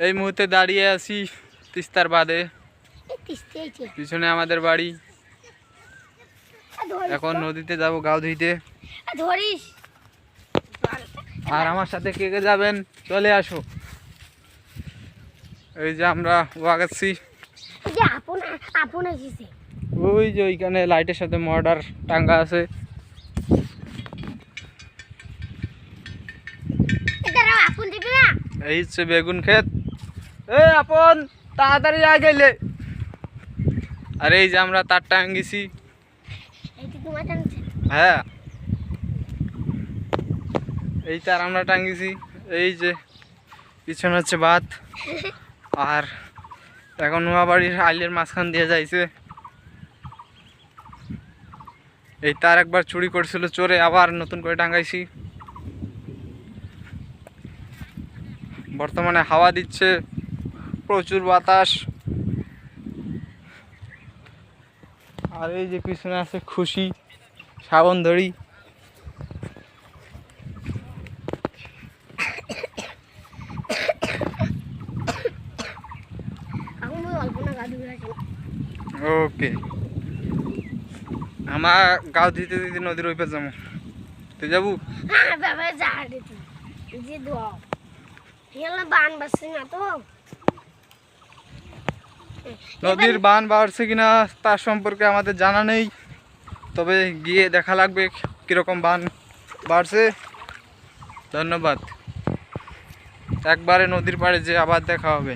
এই মুহূর্তে দাঁড়িয়ে আছি তিস্তার বাঁধে। পিছনে আমাদের বাড়ি। এখন নদীতে যাব গাও ধুইতে। আর আমার সাথে কে কে যাবেন চলে আসো। এই যে আমরা ওয়াগাচ্ছি, ওই যে ওইখানে লাইটের সাথে মর্ডার টাঙ্গা আছে। এই হচ্ছে বেগুন ক্ষেত। এই আপন তাড়াতাড়ি আয় গেলে। আর এই যে আমরা তার টাঙ্গিছি। হ্যাঁ, এই তার আমরা টাঙ্গিছি। এই যে পিছনে হচ্ছে বাত। আর এখন নোয়াবাড়ির আইলের মাঝখান দিয়ে যাইছে। এই তার একবার চুরি করছিল চোরে, আবার নতুন করে টাঙ্গাইছি। বর্তমানে হাওয়া দিচ্ছে, প্রচুর বাতাস। আর এই যে পিছনে আছে খুশি শ্রাবণ ধরি। ওকে, আমার গাও দিতে দিতে নদীর ওই পে যাবো। তুই যাবো? নদীর বান বাড়ছে কিনা তার সম্পর্কে আমাদের জানা নেই, তবে গিয়ে দেখা লাগবে কিরকম বান বাড়ছে। ধন্যবাদ। একবারে নদীর পাড়ে যে আবার দেখা হবে।